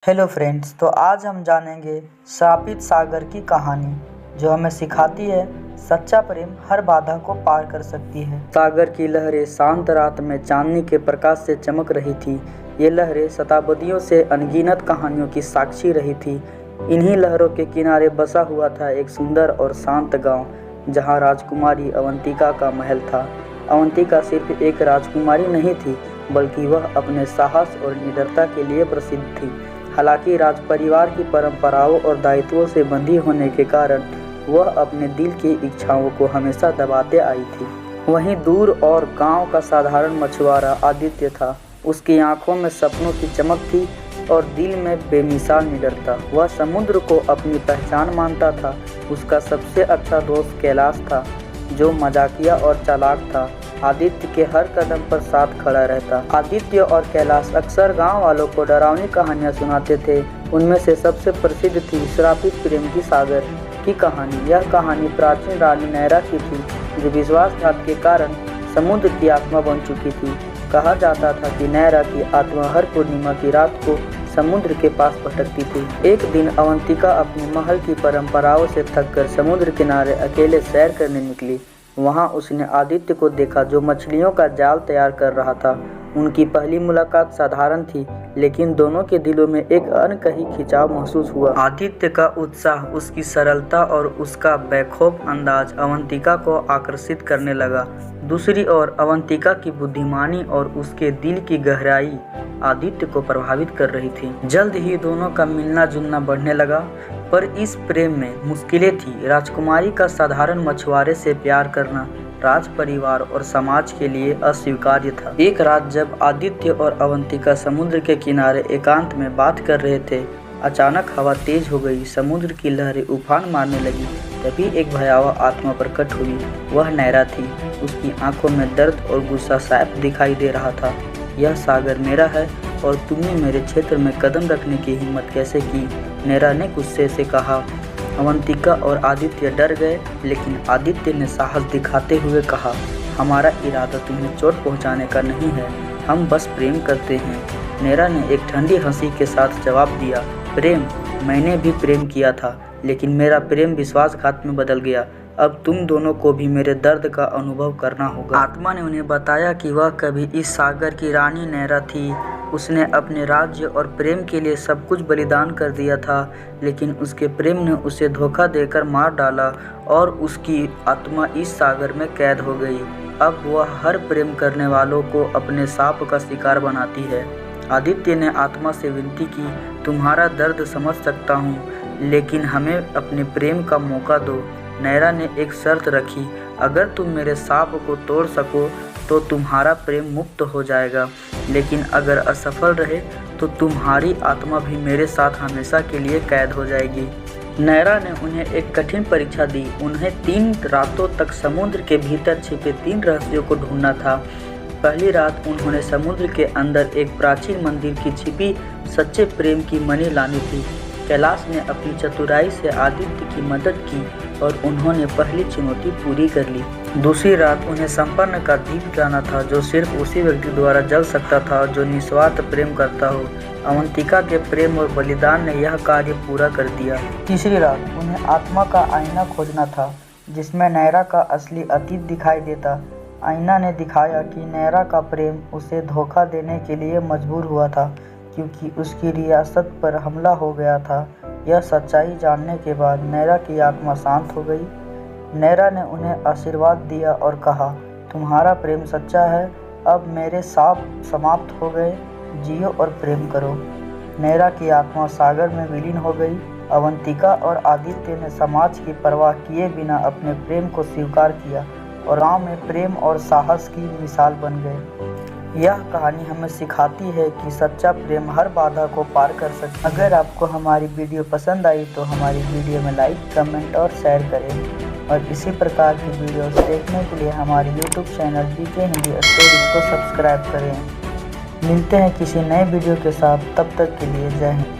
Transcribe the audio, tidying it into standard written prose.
Hello friends, तो आज हम जानेंगे श्रापित सागर की कहानी जो हमें सिखाती है सच्चा प्रेम हर बाधा को पार कर सकती है। सागर की लहरें शांत रात में चांदनी के प्रकाश से चमक रही थी। ये लहरें शताब्दियों से अनगिनत कहानियों की साक्षी रही थी। इन्हीं लहरों के किनारे बसा हुआ था एक सुंदर और शांत गांव, जहां राजकुमारी अवंतिका का महल था। अवंतिका सिर्फ एक राजकुमारी नहीं थी, बल्कि वह अपने साहस और निडरता के लिए प्रसिद्ध थी। हालांकि राजपरिवार की परंपराओं और दायित्वों से बंधी होने के कारण वह अपने दिल की इच्छाओं को हमेशा दबाते आई थी। वहीं दूर और गांव का साधारण मछुआरा आदित्य था। उसकी आंखों में सपनों की चमक थी और दिल में बेमिसाल निडरता। वह समुद्र को अपनी पहचान मानता था। उसका सबसे अच्छा दोस्त कैलाश था, जो मजाकिया और चालाक था। आदित्य के हर कदम पर साथ खड़ा रहता। आदित्य और कैलाश अक्सर गांव वालों को डरावनी कहानियां सुनाते थे। उनमें से सबसे प्रसिद्ध थी श्रापित प्रेम की सागर की कहानी। यह कहानी प्राचीन रानी नैरा की थी, जो विश्वासघात के कारण समुद्र की आत्मा बन चुकी थी। कहा जाता था कि नैरा की आत्मा हर पूर्णिमा की रात को समुद्र के पास भटकती थी। एक दिन अवंतिका अपने महल की परंपराओं से थककर समुद्र किनारे अकेले सैर करने निकली। वहां उसने आदित्य को देखा, जो मछलियों का जाल तैयार कर रहा था। उनकी पहली मुलाकात साधारण थी, लेकिन दोनों के दिलों में एक अनकही खिंचाव महसूस हुआ। आदित्य का उत्साह, उसकी सरलता और उसका बेखौफ अंदाज अवंतिका को आकर्षित करने लगा। दूसरी ओर अवंतिका की बुद्धिमानी और उसके दिल की गहराई आदित्य को प्रभावित कर रही थी। जल्द ही दोनों का मिलना जुलना बढ़ने लगा, पर इस प्रेम में मुश्किलें थी। राजकुमारी का साधारण मछुआरे से प्यार करना राज परिवार और समाज के लिए अस्वीकार्य था। एक रात जब आदित्य और अवंतिका समुद्र के किनारे एकांत में बात कर रहे थे, अचानक हवा तेज हो गई। समुद्र की लहरें उफान मारने लगी। तभी एक भयावह आत्मा प्रकट हुई। वह नैरा थी। उसकी आंखों में दर्द और गुस्सा साफ दिखाई दे रहा था। यह सागर मेरा है और तुमने मेरे क्षेत्र में कदम रखने की हिम्मत कैसे की? नैरा ने गुस्से से कहा। अवंतिका और आदित्य डर गए, लेकिन आदित्य ने साहस दिखाते हुए कहा, हमारा इरादा तुम्हें चोट पहुंचाने का नहीं है, हम बस प्रेम करते हैं। नैरा ने एक ठंडी हंसी के साथ जवाब दिया, प्रेम? मैंने भी प्रेम किया था, लेकिन मेरा प्रेम विश्वासघात में बदल गया। अब तुम दोनों को भी मेरे दर्द का अनुभव करना होगा। आत्मा ने उन्हें बताया कि वह कभी इस सागर की रानी नैरा थी। उसने अपने राज्य और प्रेम के लिए सब कुछ बलिदान कर दिया था, लेकिन उसके प्रेम ने उसे धोखा देकर मार डाला और उसकी आत्मा इस सागर में कैद हो गई। अब वह हर प्रेम करने वालों को अपने शाप का शिकार बनाती है। आदित्य ने आत्मा से विनती की, तुम्हारा दर्द समझ सकता हूँ, लेकिन हमें अपने प्रेम का मौका दो। नैरा ने एक शर्त रखी, अगर तुम मेरे शाप को तोड़ सको तो तुम्हारा प्रेम मुक्त हो जाएगा, लेकिन अगर असफल रहे तो तुम्हारी आत्मा भी मेरे साथ हमेशा के लिए कैद हो जाएगी। नैरा ने उन्हें एक कठिन परीक्षा दी। उन्हें 3 रातों तक समुद्र के भीतर छिपे 3 रहस्यों को ढूंढना था। पहली रात उन्होंने समुद्र के अंदर एक प्राचीन मंदिर की छिपी सच्चे प्रेम की मणि लानी थी। कैलाश ने अपनी चतुराई से आदित्य की मदद की और उन्होंने पहली चुनौती पूरी कर ली। दूसरी रात उन्हें संपन्न का दीप लाना था, जो सिर्फ उसी व्यक्ति द्वारा जल सकता था जो निस्वार्थ प्रेम करता हो। अवंतिका के प्रेम और बलिदान ने यह कार्य पूरा कर दिया। तीसरी रात उन्हें आत्मा का आईना खोजना था, जिसमें नैरा का असली अतीत दिखाई देता। आईना ने दिखाया कि नैरा का प्रेम उसे धोखा देने के लिए मजबूर हुआ था, क्योंकि उसकी रियासत पर हमला हो गया था। यह सच्चाई जानने के बाद नैरा की आत्मा शांत हो गई। नैरा ने उन्हें आशीर्वाद दिया और कहा, तुम्हारा प्रेम सच्चा है, अब मेरे शाप समाप्त हो गए, जियो और प्रेम करो। नैरा की आत्मा सागर में विलीन हो गई। अवंतिका और आदित्य ने समाज की परवाह किए बिना अपने प्रेम को स्वीकार किया और गांव में प्रेम और साहस की मिसाल बन गए। यह कहानी हमें सिखाती है कि सच्चा प्रेम हर बाधा को पार कर सकता है। अगर आपको हमारी वीडियो पसंद आई तो हमारी वीडियो में लाइक, कमेंट और शेयर करें, और इसी प्रकार की वीडियोस देखने के लिए हमारे YouTube channel BK Hindi stories को सब्सक्राइब करें। मिलते हैं किसी नए वीडियो के साथ, तब तक के लिए जय हिंद।